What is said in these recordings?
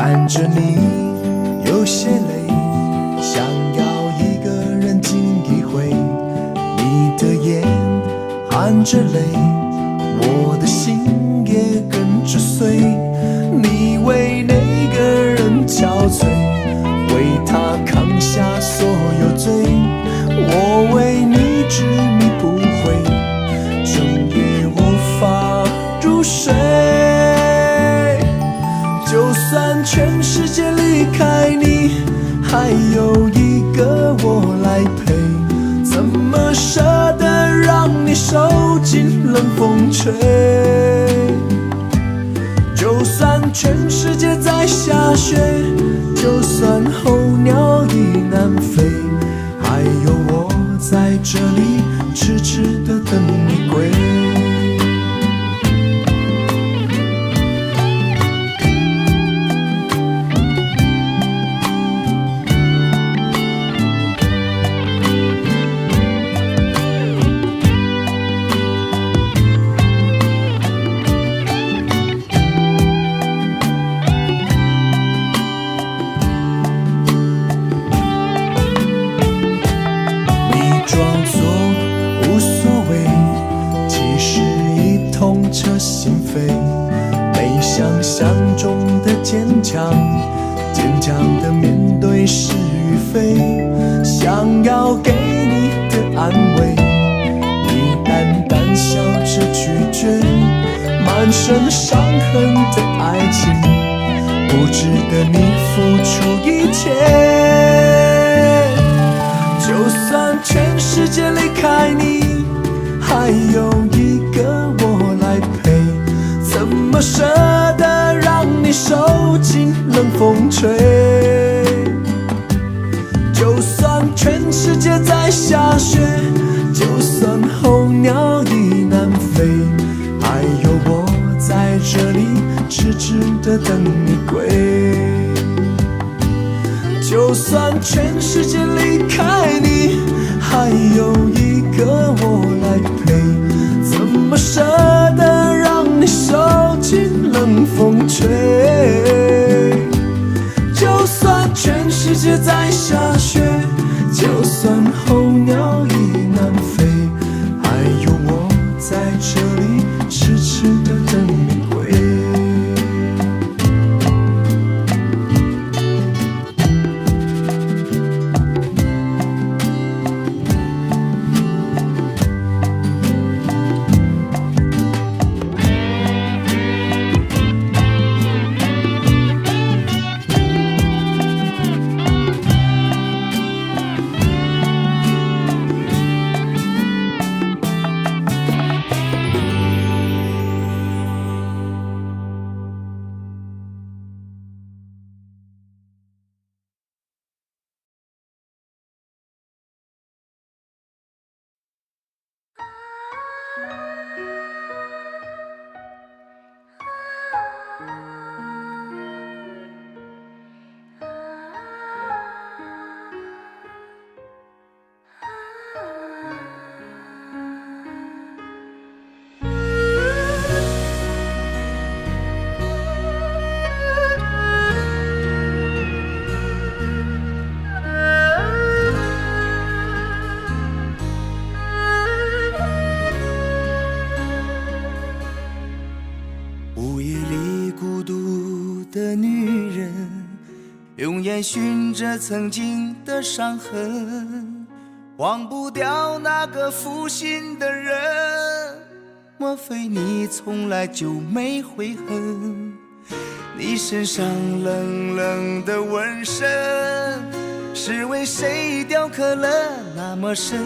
看着你有些累，想要一个人静一回。你的眼含着泪，我的心也跟着碎。你为那个人憔悴，为他扛下所有罪，我为你执迷不悔，整夜无法入睡。就算全世界离开你，还有一个我来陪，怎么舍得让你受尽冷风吹。就算全世界在下雪，就算候鸟已南飞，还有我在这里痴痴地等你归。彻心扉，没想象中的坚强，坚强的面对是与非，想要给你的安慰，你淡淡笑着拒绝，满身伤痕的爱情，不值得你付出一切。就算全世界离开你，还有一个我来陪，怎么舍得让你受尽冷风吹。就算全世界在下雪，就算候鸟已南飞，还有我在这里痴痴地等你归。就算全世界离开你，还有一个我来陪，怎么舍得让你受尽冷风吹。就算全世界在下雪，就算候鸟已南飞，还有我在这里痴痴地等你归。用眼寻着曾经的伤痕，忘不掉那个负心的人。莫非你从来就没悔恨？你身上冷冷的纹身，是为谁雕刻了那么深？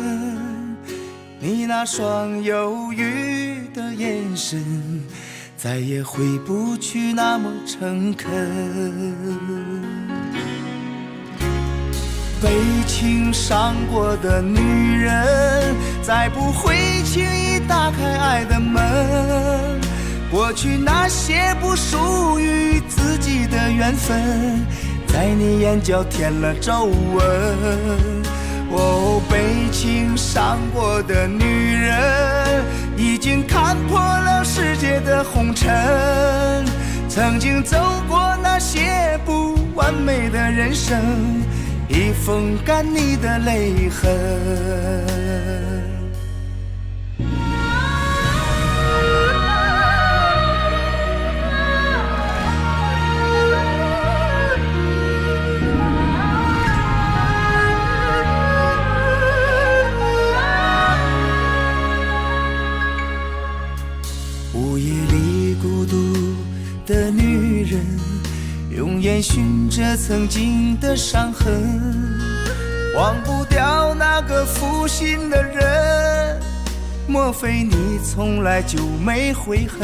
你那双忧郁的眼神，再也回不去那么诚恳。被情伤过的女人，再不会轻易打开爱的门。过去那些不属于自己的缘分，在你眼角添了皱纹。哦，被情伤过的女人，已经看破了世界的红尘。曾经走过那些不完美的人生，已风干你的泪痕。午夜里孤独的女人，用烟熏着曾经的伤痕，忘不掉那个负心的人，莫非你从来就没悔恨？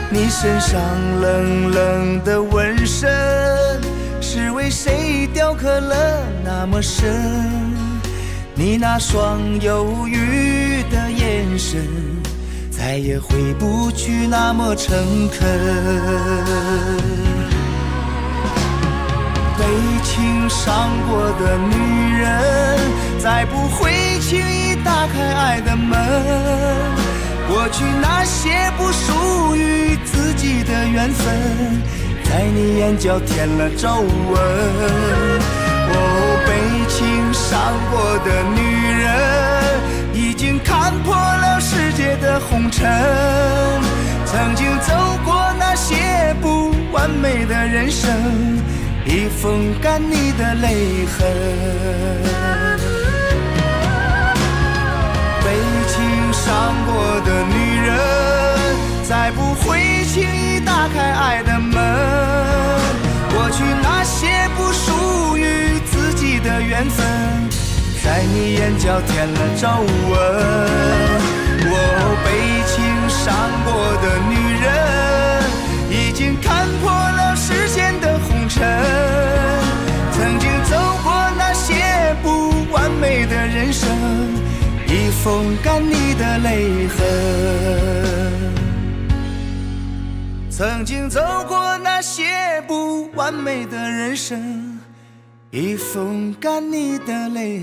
你身上冷冷的纹身，是为谁雕刻了那么深？你那双忧郁的眼神，再也回不去那么诚恳。被情伤过的女人，再不会轻易打开爱的门。过去那些不属于自己的缘分，在你眼角添了皱纹。哦，被情伤过的女人，已经看破了世界的红尘，曾经走过那些不完美的人生，已风干你的泪痕。被情伤过的女人，再不会轻易打开爱的门。过去那些不属于自己的缘分，在你眼角添了皱纹。被情伤过的女人，已经看破了世间的红尘，曾经走过那些不完美的人生，已风干你的泪痕。曾经走过那些不完美的人生，已风干你的泪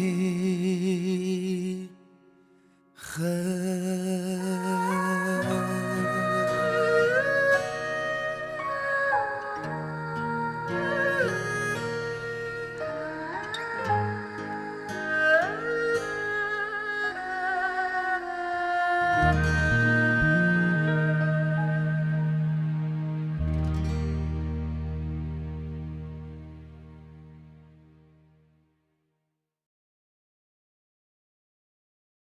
痕。